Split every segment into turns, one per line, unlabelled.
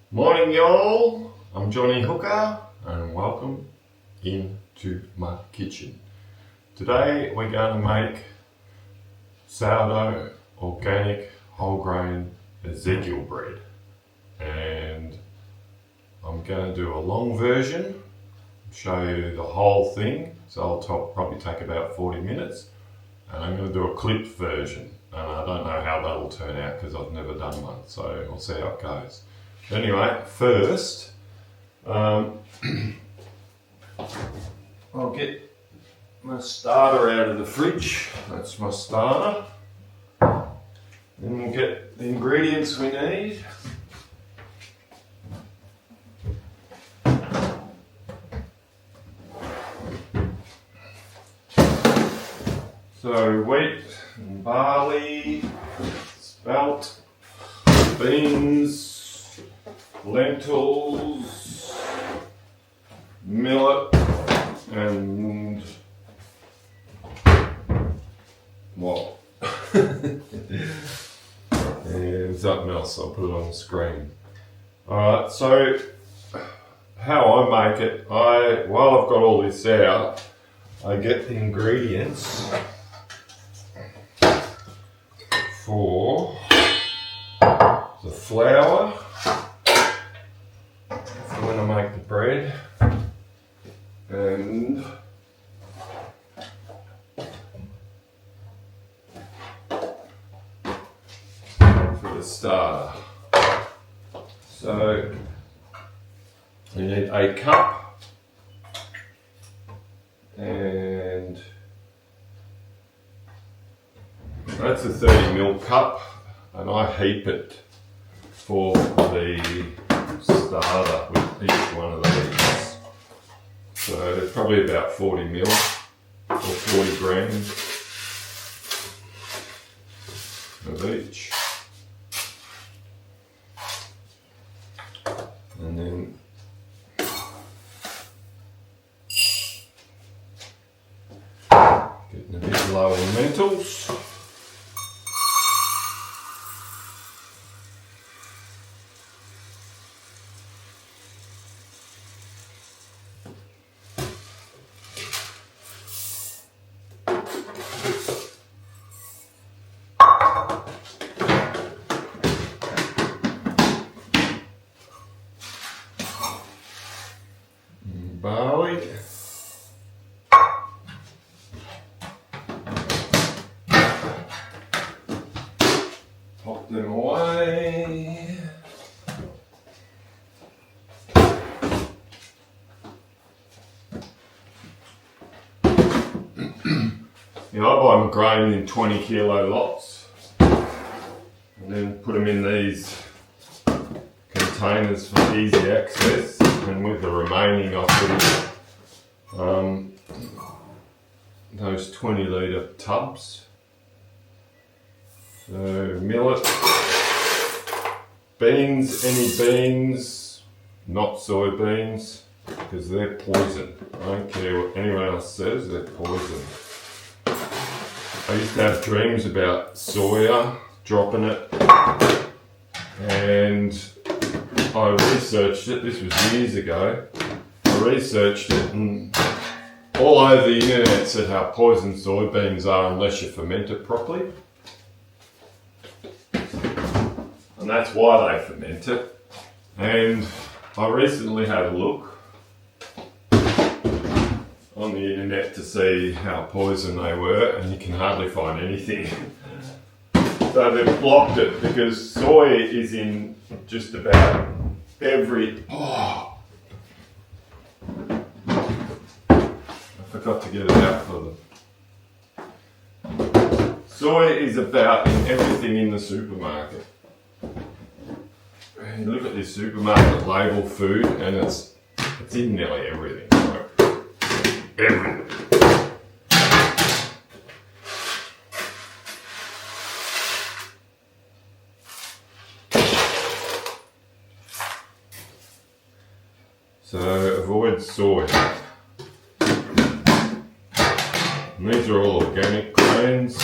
Morning y'all, I'm Johnny Hooker and welcome into my kitchen. Today we're going to make sourdough organic whole grain Ezekiel bread, and I'm going to do a long version, show you the whole thing, so I'll probably take about 40 minutes, and I'm going to do a clipped version, and I don't know how that'll turn out because I've never done one, so we'll see how it goes. Anyway, first, I'll get my starter out of the fridge. That's my starter. Then we'll get the ingredients we need. So wheat and barley, spelt, beans, lentils, millet, and what? And something else, I'll put it on the screen. Alright, so how I make it, while I've got all this out, I get the ingredients for the flour for when I make the bread, and for the starter. So you need a cup, and that's a 30ml cup, and I heap it for the starter with each one of these. So probably about 40ml or 40 grams of each. And then getting a bit low on lentils. Barley, pop them away. I buy my grain in 20 kilo lots, and then put them in these containers for easy access, and with the remaining I put in those 20 litre tubs. So millet, beans, any beans, not soybeans, because they're poison. I don't care what anyone else says, they're poison. I used to have dreams about soya, dropping it, and I researched it. This was years ago. I researched it, and all over the internet said how poison soybeans are unless you ferment it properly. And that's why they ferment it. And I recently had a look on the internet to see how poison they were, and you can hardly find anything. So they've blocked it because soy is in just about every... Oh, I forgot to get it out for them. Soy is about in everything in the supermarket. You look at this supermarket label food, and it's in nearly everything. Right? Everything. So avoid soy. And these are all organic grains.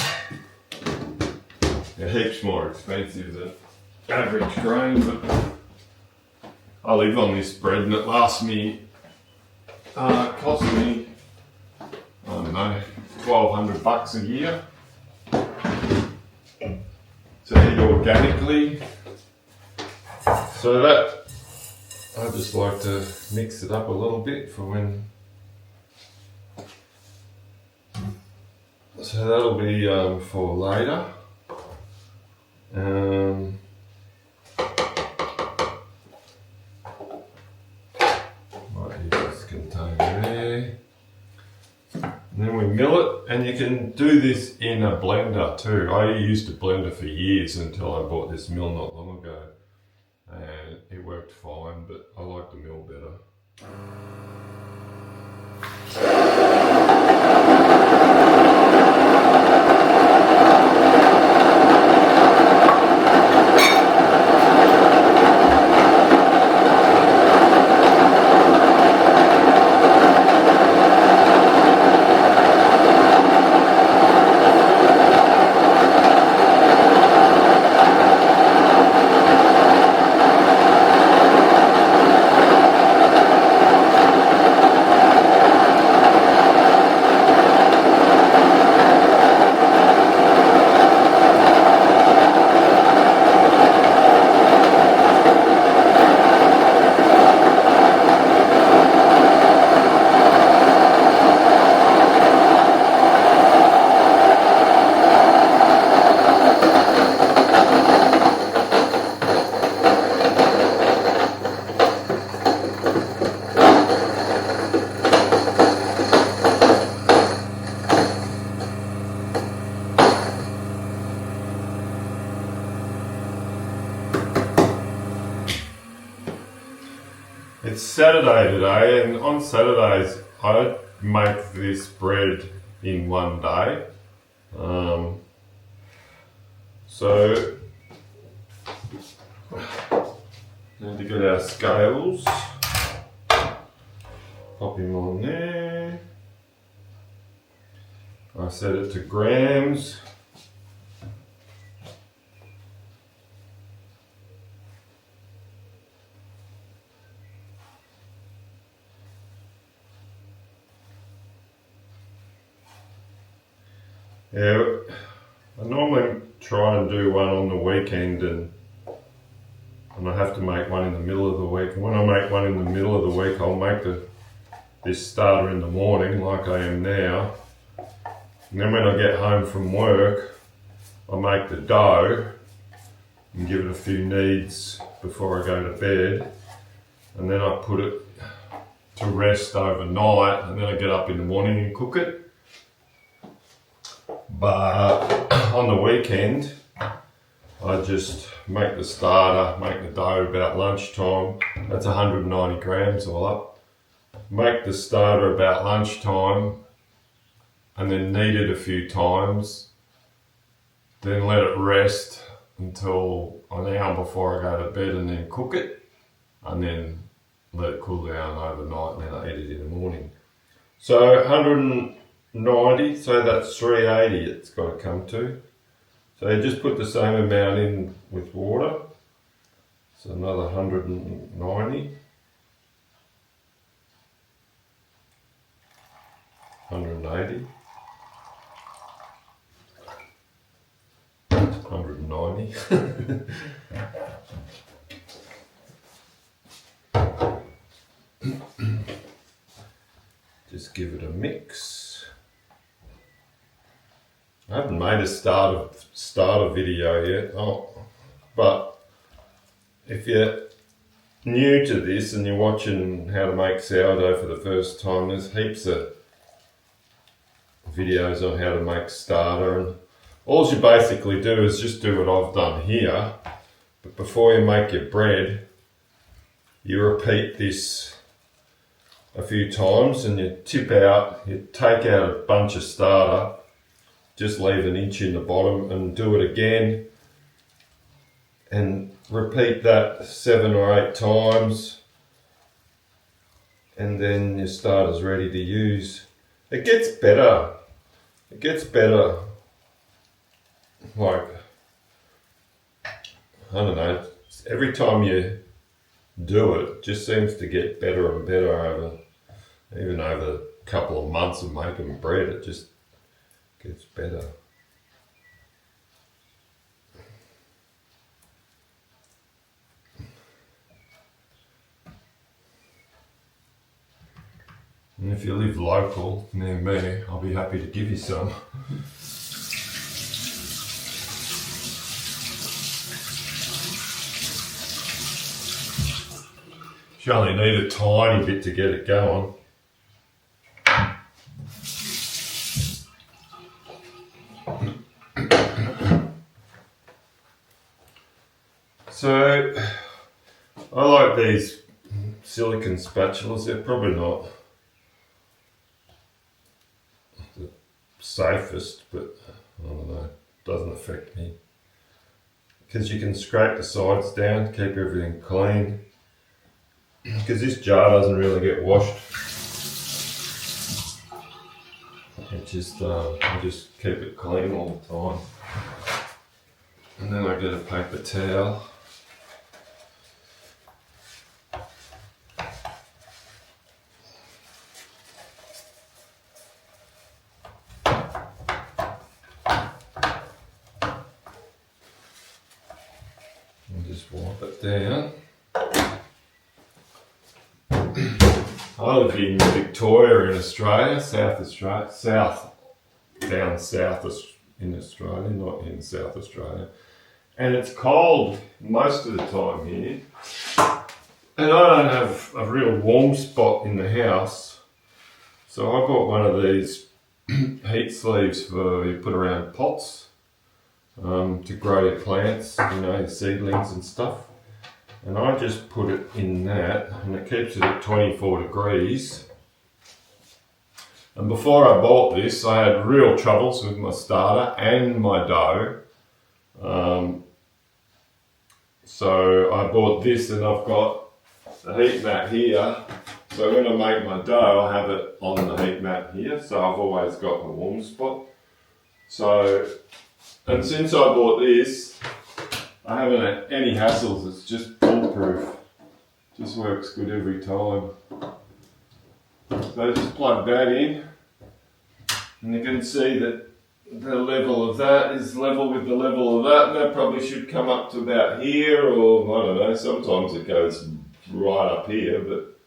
They're heaps more expensive than average grain, but I live on this bread and it lasts me, costs me, I don't know, $1,200 a year to eat organically. So that, I just like to mix it up a little bit for when, so that'll be for later. Might use this container there. And then we mill it, and you can do this in a blender too. I used a blender for years until I bought this mill not long ago. And it worked fine, but I like the mill better. It's Saturday today, and on Saturdays I make this bread in one day. So need to get our scales, pop him on there. I set it to grams. Yeah, I normally try and do one on the weekend, and I have to make one in the middle of the week. And when I make one in the middle of the week, I'll make this starter in the morning like I am now. And then when I get home from work, I make the dough and give it a few kneads before I go to bed. And then I put it to rest overnight, and then I get up in the morning and cook it. But on the weekend, I just make the starter, make the dough about lunchtime. That's 190 grams all up. Make the starter about lunchtime and then knead it a few times. Then let it rest until an hour before I go to bed, and then cook it. And then let it cool down overnight, and then I eat it in the morning. So 190, so that's 380 it's got to come to. So you just put the same amount in with water. So another 190. 180. 190. Just give it a mix. I haven't made a starter video yet, but if you're new to this and you're watching how to make sourdough for the first time, there's heaps of videos on how to make starter, and all you basically do is just do what I've done here. But before you make your bread, you repeat this a few times, and you tip out, you take out a bunch of starter, just leave an inch in the bottom, and do it again, and repeat that 7 or 8 times, and then your starter's ready to use. It gets better. It gets better. Like, I don't know, every time you do it. It just seems to get better and better even over a couple of months of making bread. It just gets better. And if you live local near me, I'll be happy to give you some. You only need a tiny bit to get it going. So, I like these silicone spatulas. They're probably not the safest, but I don't know, it doesn't affect me. Because you can scrape the sides down, keep everything clean. Because this jar doesn't really get washed. It just, I just keep it clean all the time. And then I get a paper towel. And just wipe it down. I live in Victoria in Australia, down south in Australia, not in South Australia. And it's cold most of the time here. And I don't have a real warm spot in the house. So I bought one of these heat sleeves for you put around pots to grow your plants, your seedlings and stuff. And I just put it in that, and it keeps it at 24 degrees. And before I bought this, I had real troubles with my starter and my dough. So I bought this, and I've got the heat mat here. So when I make my dough, I have it on the heat mat here. So I've always got a warm spot. So, and since I bought this, I haven't had any hassles. It's just foolproof. Just works good every time. So just plug that in, and you can see that the level of that is level with the level of that, and that probably should come up to about here, or I don't know, sometimes it goes right up here, but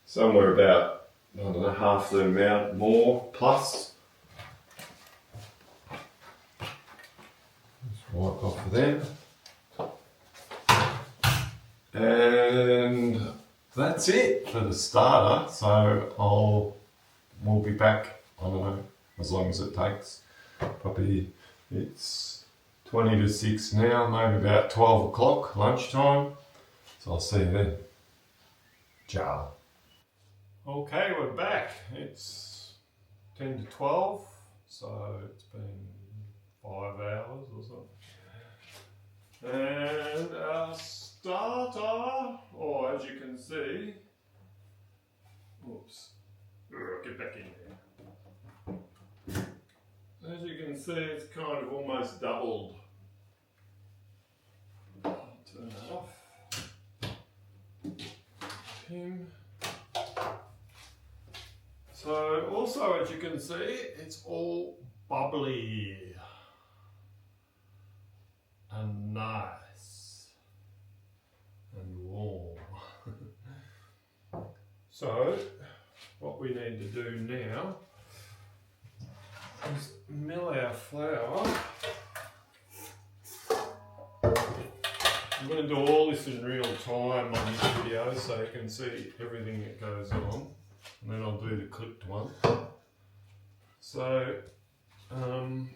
somewhere about, I don't know, half the amount more plus. Just wipe off of them. And that's it for the starter. So we'll be back, I don't know, as long as it takes. Probably it's 20 to 6 now, maybe about 12 o'clock, lunchtime. So I'll see you then. Ciao. Okay, we're back. It's 10 to 12, so it's been 5 hours or something. And our starter, as you can see, get back in there. As you can see, it's kind of almost doubled. Turn that off. Pin. So also, as you can see, it's all bubbly and nice and warm. So what we need to do now is mill our flour. I'm going to do all this in real time on this video so you can see everything that goes on, and then I'll do the clipped one. So I'm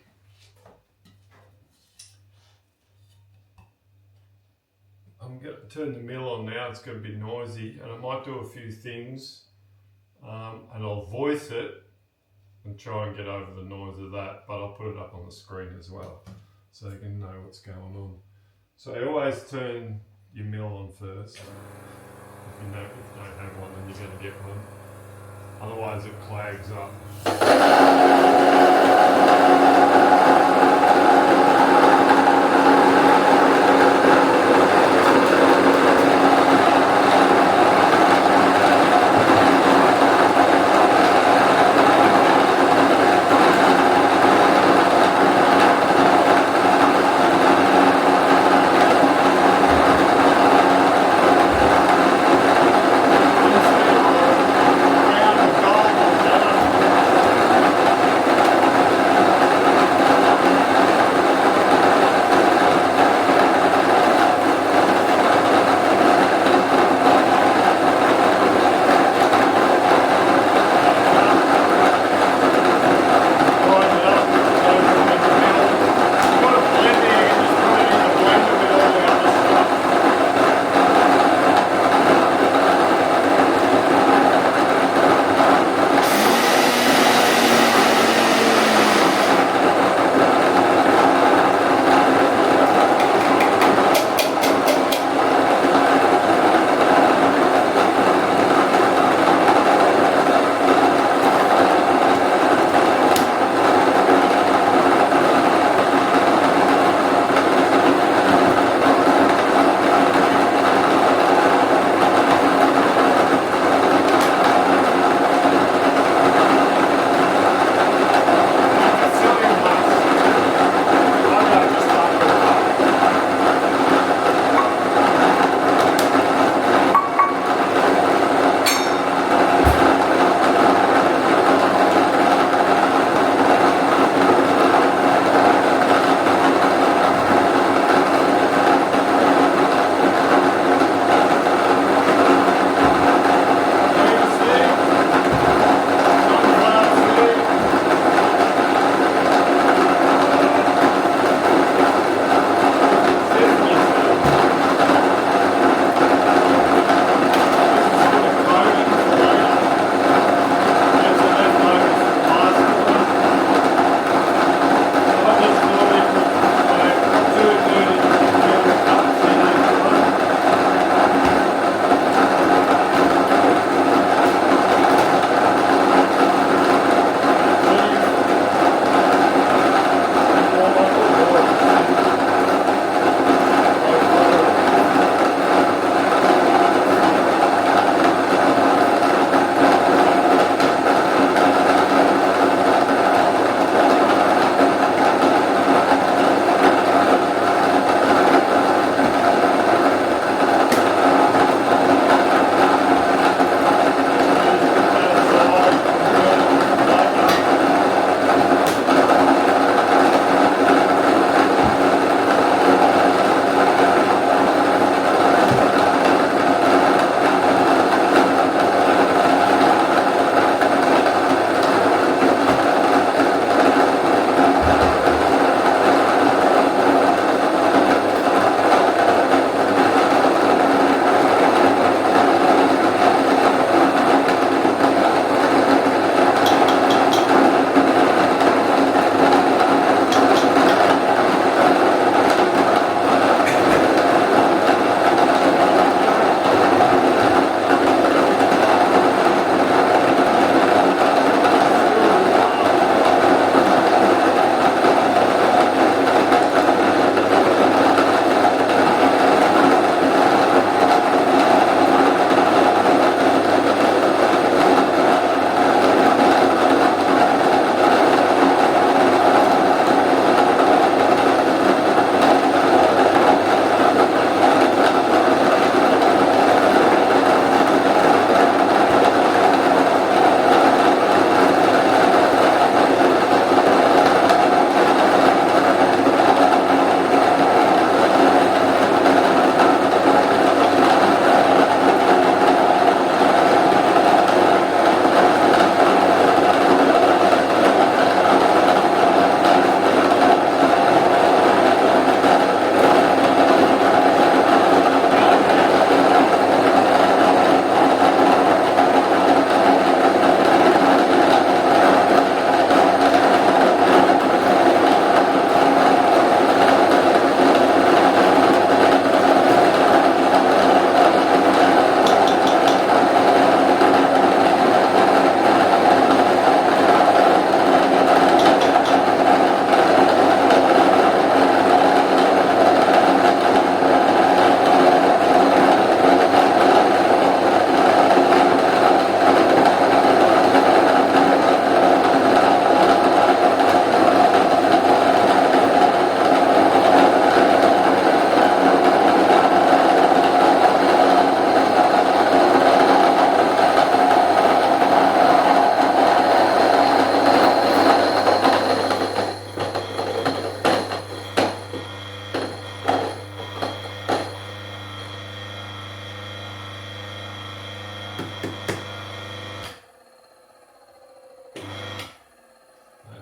going to turn the mill on now. It's going to be noisy, and I might do a few things, and I'll voice it and try and get over the noise of that, but I'll put it up on the screen as well so you can know what's going on. So you always turn your mill on first. If you don't have one, then you're going to get one. Otherwise it clags up.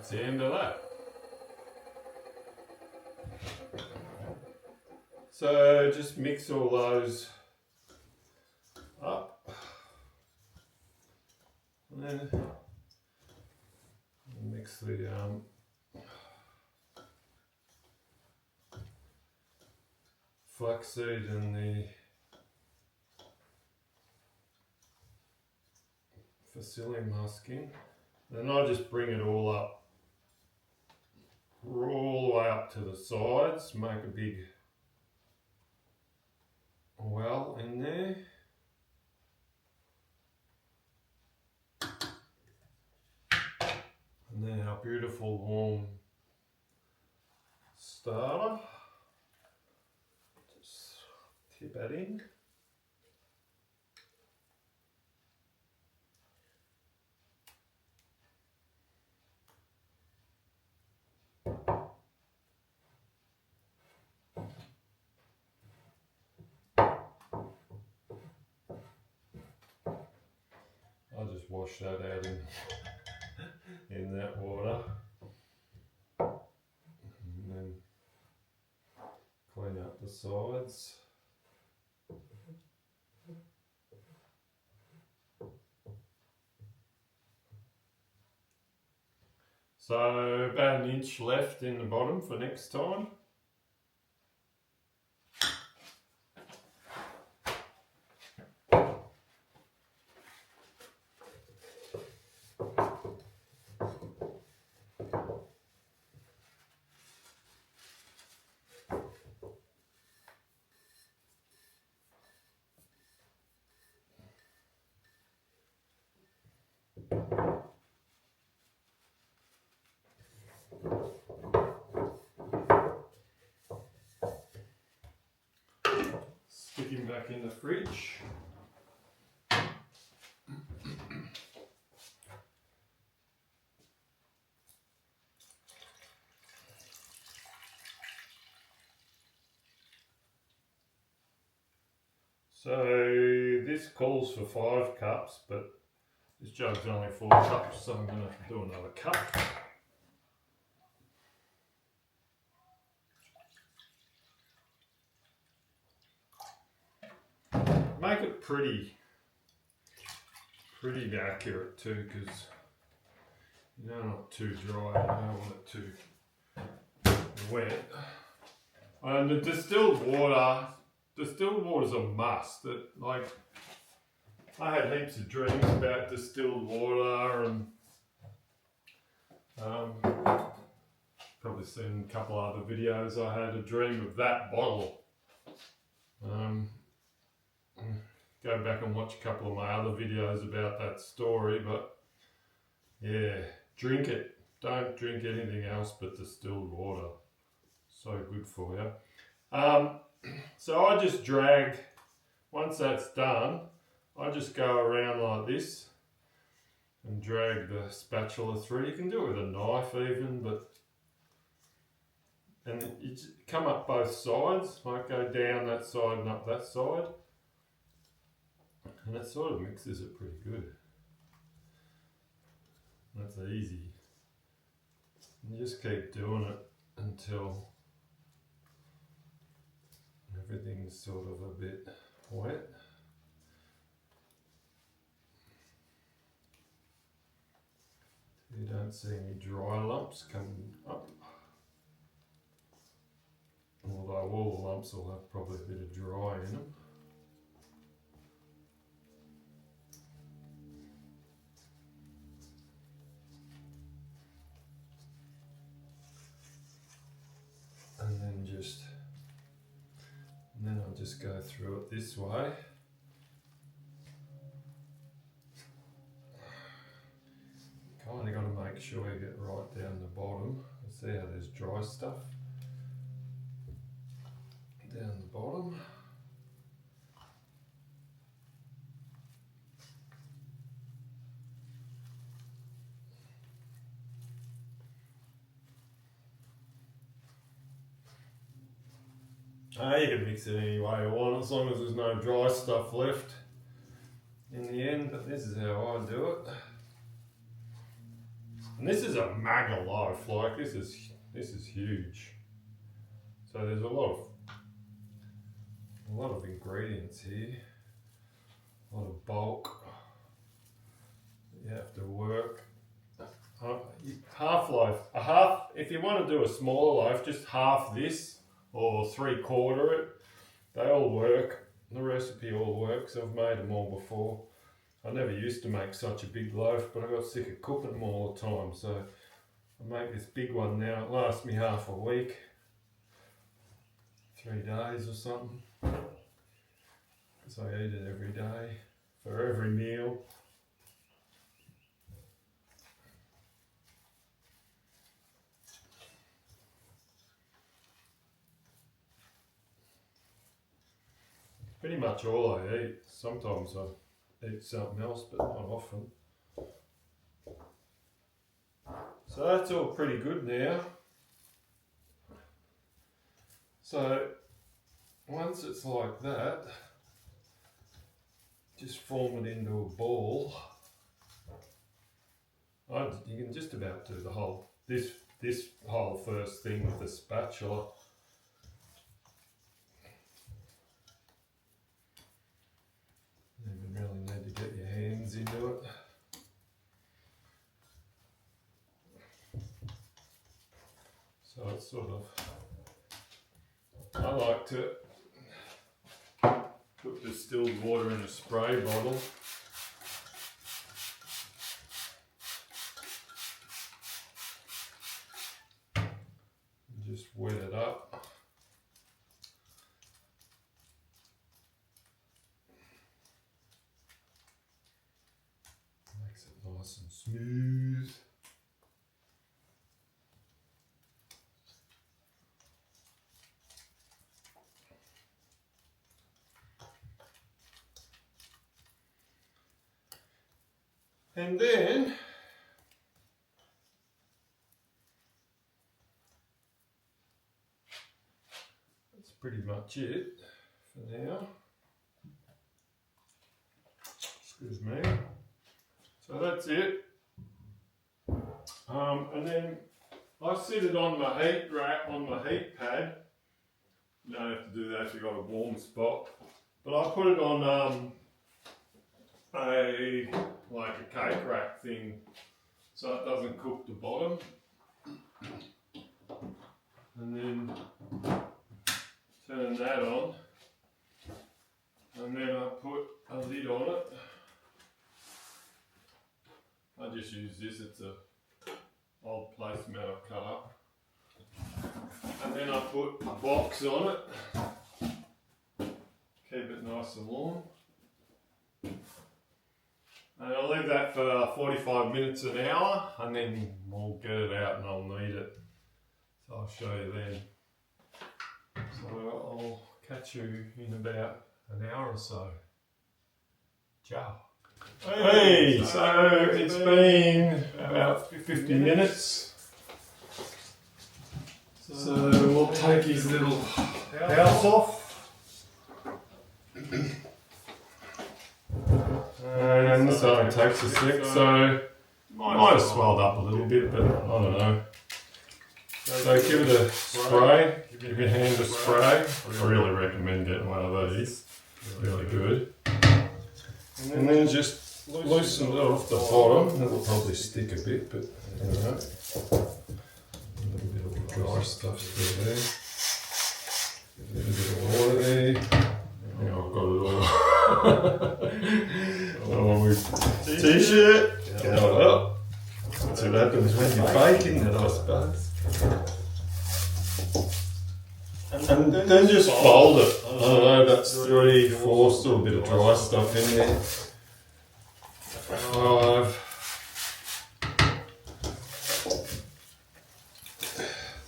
that's the end of that. So just mix all those up, and then mix the flaxseed and the fusilli musk in. Then I just bring it all up, all the way up to the sides, make a big well in there. And then our beautiful warm starter. Just tip that in. I'll just wash that out in that water, and then clean up the sides. So about an inch left in the bottom for next time. Stick him back in the fridge. So this calls for 5 cups, but this jug's only 4 cups, so I'm going to do another cup. Make it pretty accurate too, because you don't want it too dry, you don't want it too wet. And the distilled water's a must. I had heaps of dreams about distilled water, and probably seen a couple other videos. I had a dream of that bottle. Go back and watch a couple of my other videos about that story, but yeah, drink it. Don't drink anything else but distilled water. So good for you. So I just drag, once that's done, I just go around like this and drag the spatula through. You can do it with a knife even, and you come up both sides, like go down that side and up that side. And that sort of mixes it pretty good. That's easy. You just keep doing it until everything's sort of a bit wet. You don't see any dry lumps coming up. Although all the lumps will have probably a bit of dry in them. And then I'll just go through it this way. Kind of got to make sure you get right down the bottom. See how there's dry stuff down the bottom. You can mix it any way you want, as long as there's no dry stuff left in the end, but this is how I do it. And this is a mega loaf, like this is huge. So there's a lot of ingredients here, a lot of bulk. You have to work. Half loaf, if you want to do a smaller loaf, just half this or 3/4 it. They all work. The recipe all works. I've made them all before. I never used to make such a big loaf, but I got sick of cooking them all the time. So I make this big one now. It lasts me half a week, 3 days or something. Because I eat it every day for every meal. Pretty much all I eat. Sometimes I eat something else, but not often. So that's all pretty good now. So once it's like that, just form it into a ball. You can just about do the whole, this whole first thing with the spatula. You don't really need to get your hands into it. So it's sort of, I like to put distilled water in a spray bottle. And just wet it up. Makes it nice and smooth. And then that's pretty much it for now. Excuse me. So that's it. And then I sit it on my heat rack, on my heat pad. You don't have to do that if you've got a warm spot. But I put it on like a cake rack thing, so it doesn't cook the bottom. And then turn that on, and then I put a lid on it. I just use this, it's a old placemat I've cut up. And then I put a box on it, keep it nice and warm. And I'll leave that for 45 minutes, an hour, and then we'll get it out and I'll knead it. So I'll show you then. So I'll catch you in about an hour or so. Ciao. Hey, so it's been about 50 minutes. So we'll take his little house off. And so it takes a sec, so might have swelled up a little bit, but I don't know. So give it a spray, give your hand a spray. I really recommend getting one of these, really good. And then just loosen it off the bottom. It'll probably stick a bit, but you know. A little bit of dry stuff still there. A little bit of water there. Yeah, I've got it all. Oh, with t-shirt. Well, that's what happens when you're baking it, I suppose. And then just fold it. I don't know, that's 3, 4, still a bit of dry stuff in there. 5,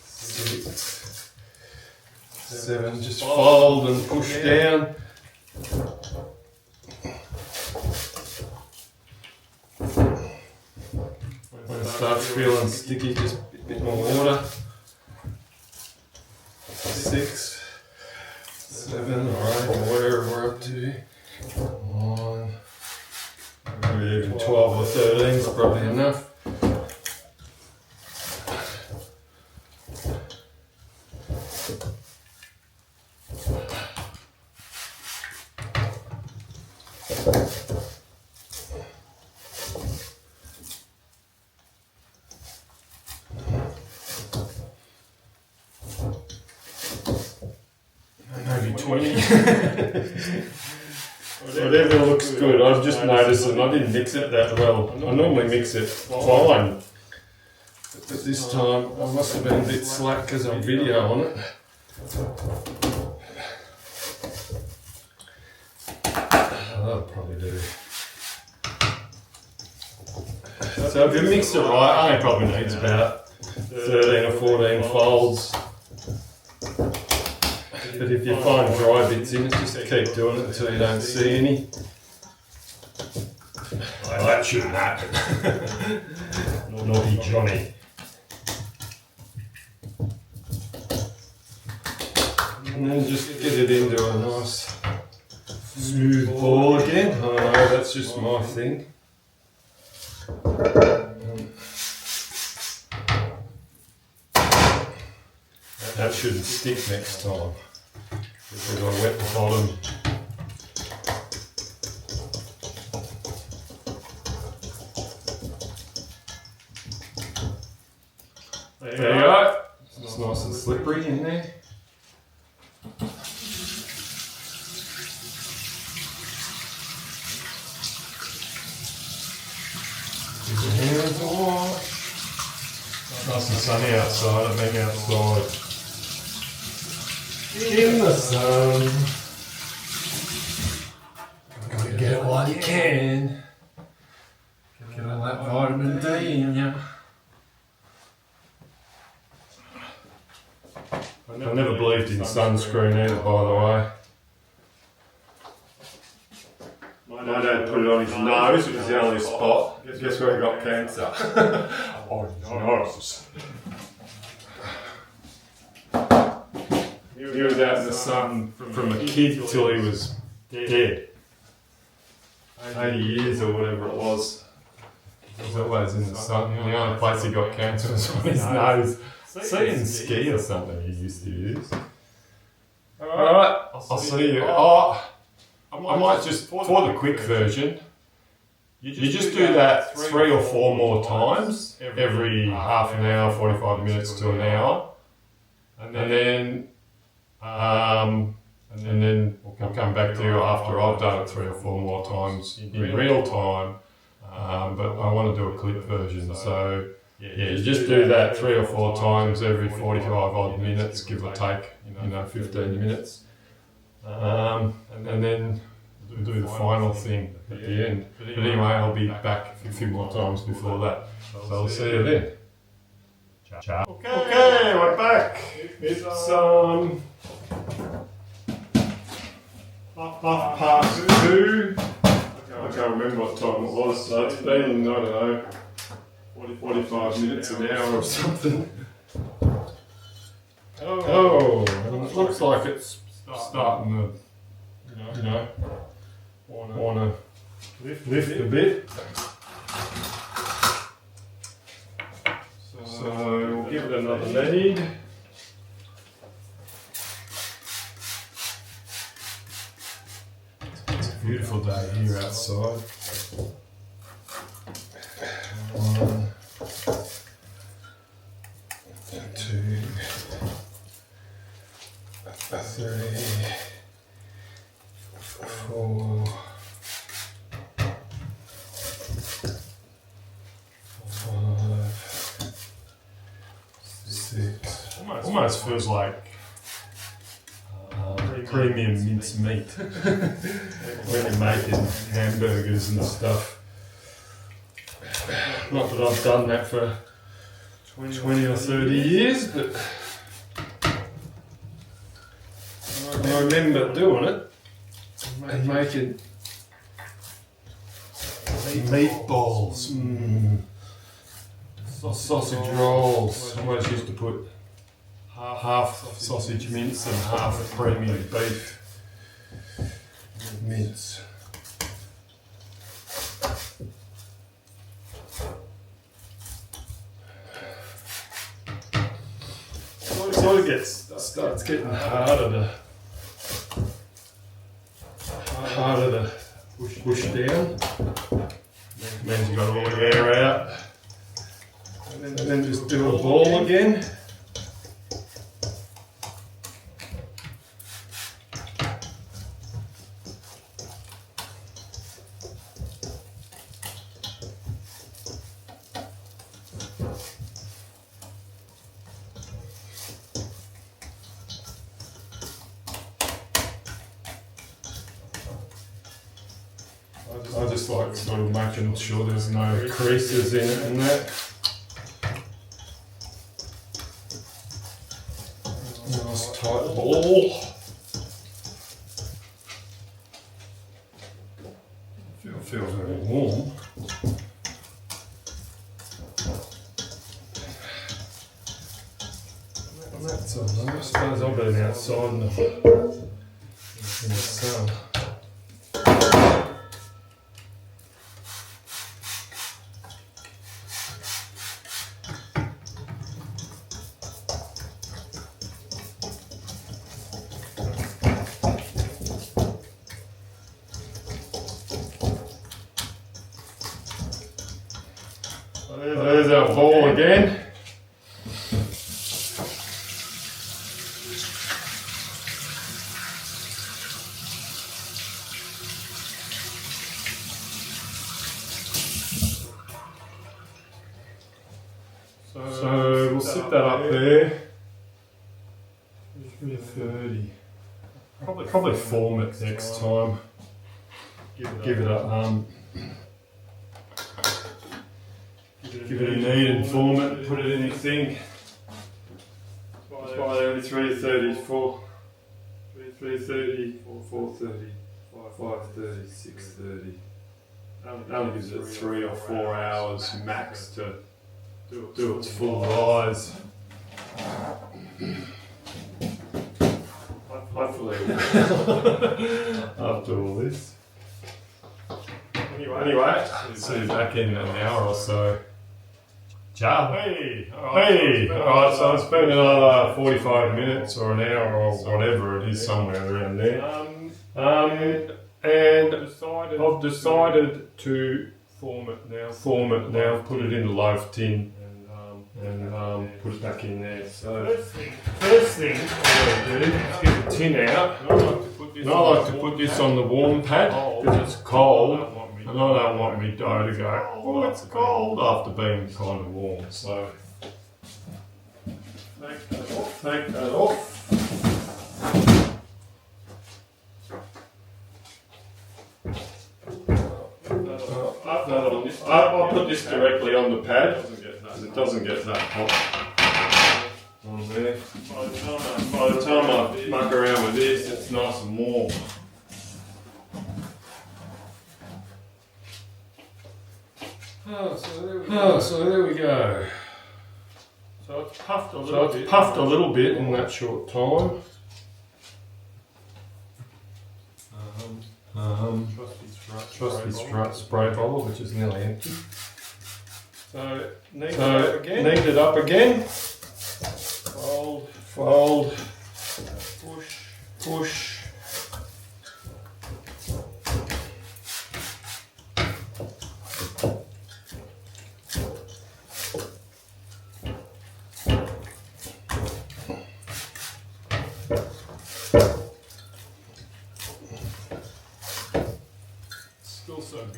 6, 7, just fold and push down. When it starts feeling sticky, just a bit more water. 6, 7, alright, where we're up to. 9, maybe even 12 or 13 is probably enough. Maybe 20. Whatever looks good. I've just noticed and I didn't mix it that well. I normally mix it fine. But this time I must have been a bit slack because I'm videoing it. That'll probably do. So if you mix it right, I probably needs about 13 or 14 folds. But if you find dry bits in it, just keep doing it until you don't see any. Well, that shouldn't happen. Naughty Johnny. And then just get it into a nice smooth ball again. I don't know, that's just my thing. That shouldn't stick next time. Because I wet the bottom. There you go. It's nice and slippery in there. Give the hands a wash. Nice and sunny outside, I'm being outside. In the sun. Gotta get it while you can. Get all that vitamin D in ya. I never believed in sunscreen either, by the way. My dad put it on his nose, which was the only spot. Guess where he got cancer? On his nose. He was out in the sun from a kid till he was dead. 80 years or whatever it was. He was always in the sun. The only place he got cancer was on his nose. Seeing ski or something he used to use. Alright, I'll see you. Oh, I might just, for the quick version, you just do that 3 or 4 more times, every half an hour, 45 minutes to an hour. And then we'll come back to you after I've done it 3 or 4 more times in real time. But I want to do a clip version, so yeah, you just do that 3 or 4 times every 45 odd minutes, give or take, 15 minutes. And then do the final thing at the end. But anyway, I'll be back a few more times before that. So I'll see you then. Ciao. Okay, we're back. It's half past 2. I can't remember what time it was, so it's been, I don't know, 45 minutes, an hour or something. Oh, and it looks like it's starting to, want to lift a bit. So we'll give it another knead. It's a beautiful day here outside. 1, 2, 3, 4, 5, 6. Almost feels like premium minced meat when you're making hamburgers and stuff. Not that I've done that for 20 or 30 years, but I remember doing it and making meatballs, sausage rolls. I always used to put half sausage mince and half premium beef mince. Sort of starts getting harder to push down. Means you've got all the air out. And then just do a ball again. I just like sort of making sure there's no creases in it and that. Nice tight ball. Feels very warm. And that's all nice. I suppose I've been outside in the sun. There's our ball again. So we'll sit that up there. 3:30. Probably form it next time. Give it a give it a knead and form it, put it in your thing. It's by there, 3:30, 3:30, 4:30, 5:30, 6:30. Only gives it 3 or 4 hours max to do its full rise. Hopefully, after all this. Anyway, see you back in an hour or so. Ciao. Hey, alright, so it's been another 45 minutes or an hour or whatever it is, somewhere around there. And I've decided to form it now, put it in the loaf tin and put it back in there. So first thing I'm going to do is get the tin out. And I like to put this on the warm pad because it's cold. And I don't want my dough to go, oh, it's cold, after being kind of warm. So, take that off. I'll put this directly on the pad, because it doesn't get that hot on there. By the time I muck around with this, it's nice and warm. So there we go. So it's puffed a little bit in that short time. Trusty spray bottle, which is nearly empty. So knead it up again. Fold, push.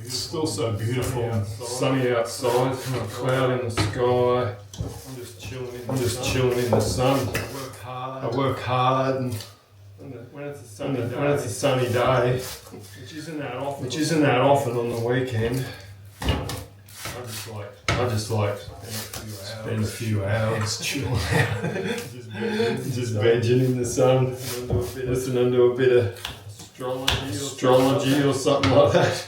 Still so beautiful, sunny outside, not a cloud in the sky. I'm just chilling in the sun. I work hard, and when it's a sunny day, which isn't that often on the weekend, I just like spend a few hours chilling out, just vegging in the sun, listening to a bit of astrology or something like that.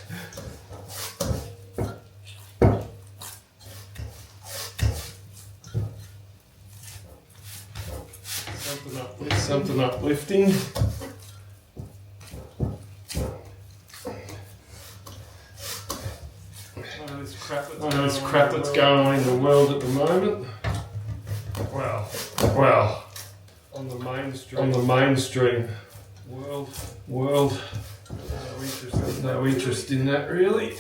Something uplifting. This crap that's going on in the world at the moment. Well, on the mainstream world.
no interest in that really.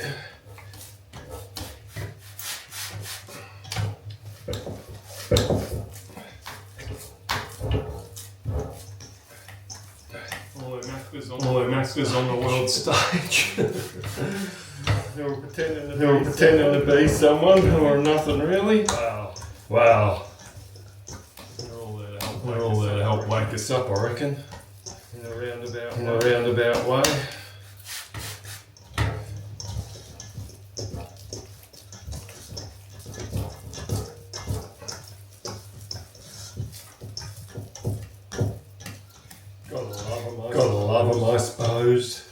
All the masters on the world stage. They were pretending to be someone or nothing really. Wow. They're all there to help wake us up, I reckon. In a roundabout way. Gotta love them, I suppose.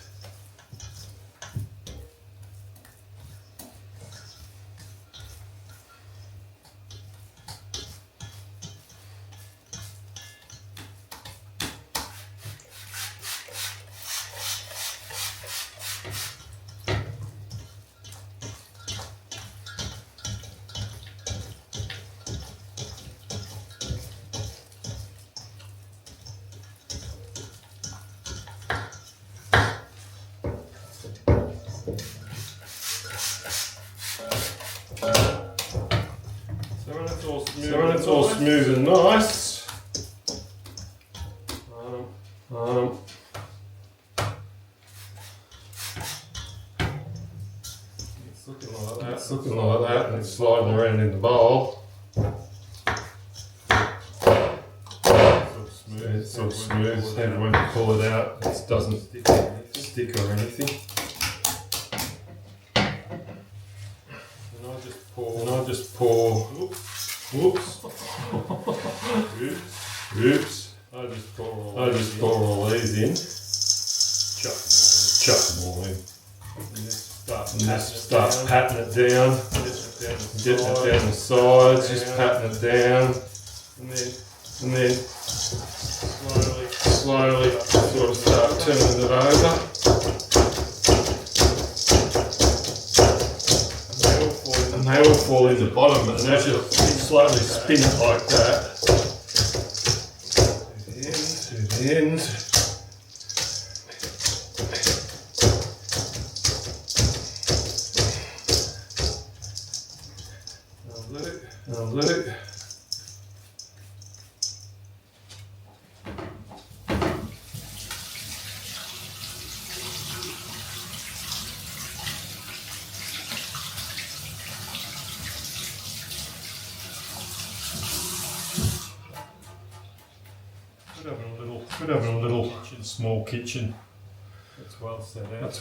So when it's all smooth and nice, it's looking like that, and it's sliding around in the bowl. It's all smooth, and when you pull it out, it doesn't stick or anything. And I just pour. Oops. Oops. I just pour all these in. Chuck them all in. And just start patting it down. Getting it down the sides, just patting it down. And then slowly sort of start turning it over. And they all fall in the bottom, and as you slowly spin it like that, to the end. That'll do. Could have a little small kitchen. That's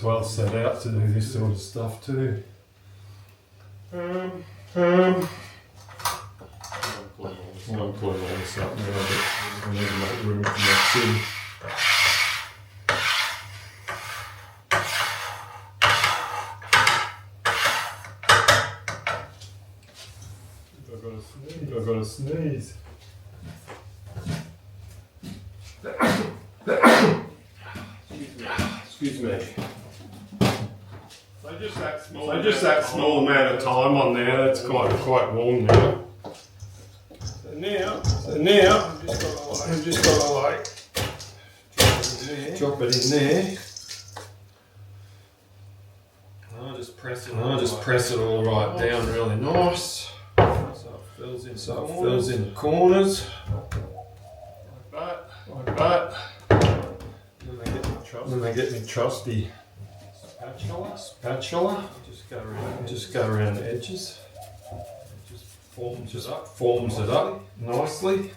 well set out to do this sort of stuff too. I'm pulling all this up now, but I need to make room for my tin. I've got a sneeze. Excuse me. So just that small amount of time on there, that's quite warm now. So now I've just got to drop it in there. And I just press it all right down really nice. So it fills in the corners. Like that. Then they get me trusty spatula. Just go around the edges. Just forms it up nicely.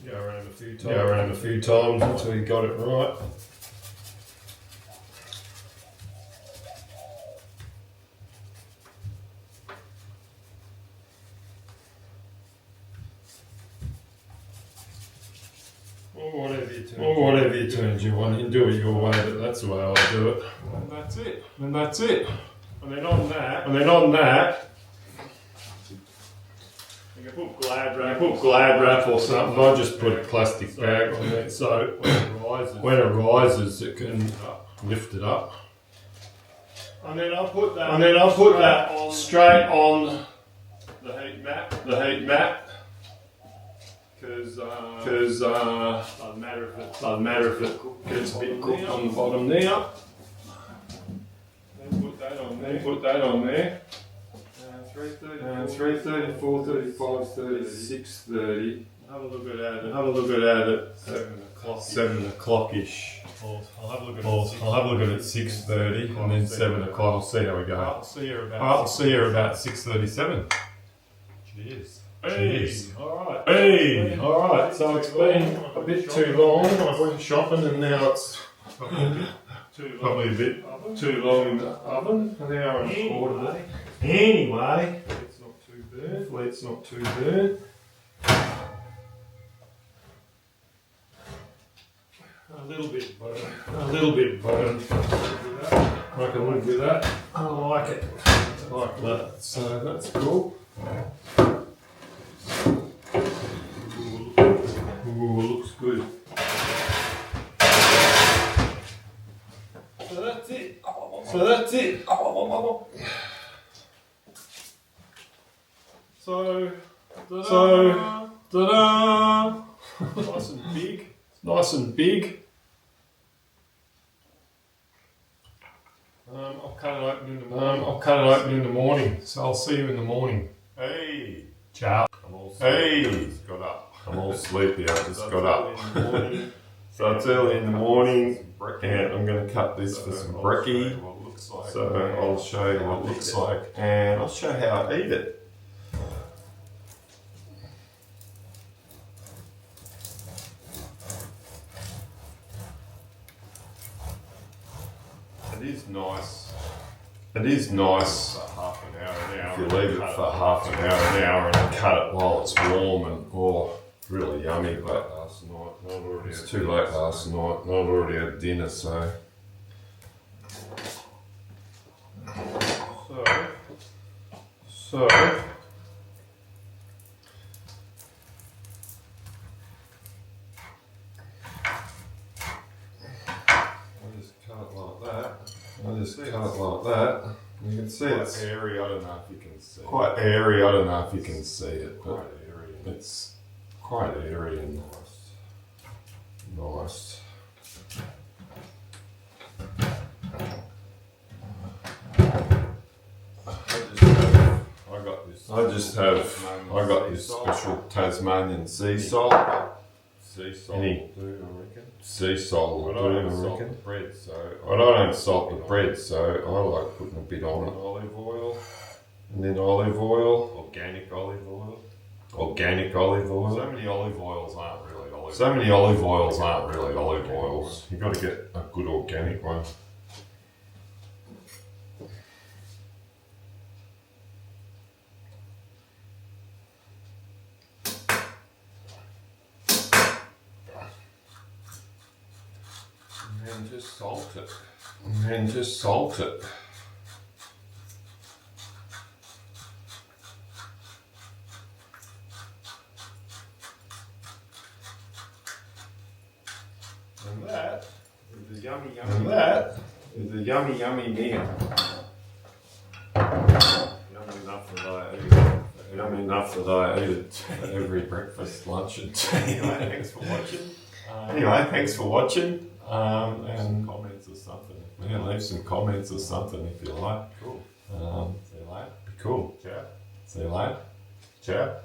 Go around a few times until you got it right. Or whatever you turns you want. You can do it your way, but that's the way I do it. And that's it. And then on that, you can put glad wrap or something. I just put a plastic bag on it, so when it rises, it can lift it up. And then I'll put that straight on the heat mat. because doesn't matter if it gets a bit cooked on the bottom there. Then put that on there. 3:30, 4:35, 30, 6:30. Have a look at it. 7 o'clock-ish. I'll have a look at it at 6:30 and then 7 o'clock. I'll see how we go. I'll see you about 6:37. Cheers. Hey, alright. So it's been a bit too long. I went shopping and now it's probably a bit too long in the oven. An hour and a quarter. Anyway, hopefully it's not too burnt. A little bit burned. I can live with that. I like it. Like that. So that's cool. Ooh, looks good. So that's it. So, ta-da! Nice and big. I'll cut it open in the morning. So I'll see you in the morning. Hey, ciao. Hey, got up. I'm all sleepy. I just got up. So it's early in the morning, and I'm going to cut this for some brekkie. So I'll show you what it looks like, and I'll show how I eat it. It is nice for half an hour, if you leave it for half an hour and cut it while it's warm and really yummy. But it's too late last night. Not already had dinner, so. I just cut it like that. You can see it's airy. I don't know if you can see. Quite airy. I don't know if you can see it, but it's quite airy and nice. I got this special Tasmanian sea salt. Sea salt will do, I reckon. Sea salt will do, I reckon. I don't salt the bread, so I like putting a bit on it. Olive oil. And then olive oil. Organic olive oil. So many olive oils aren't really olive oils. You've got to get a good organic one. And just salt it. And that is a yummy meal. Yummy enough that I eat it every breakfast, lunch and tea. Anyway, thanks for watching. And comments or something. Yeah, leave some comments or something if you like. Cool. See you later. Be cool. Ciao. See you later. Ciao.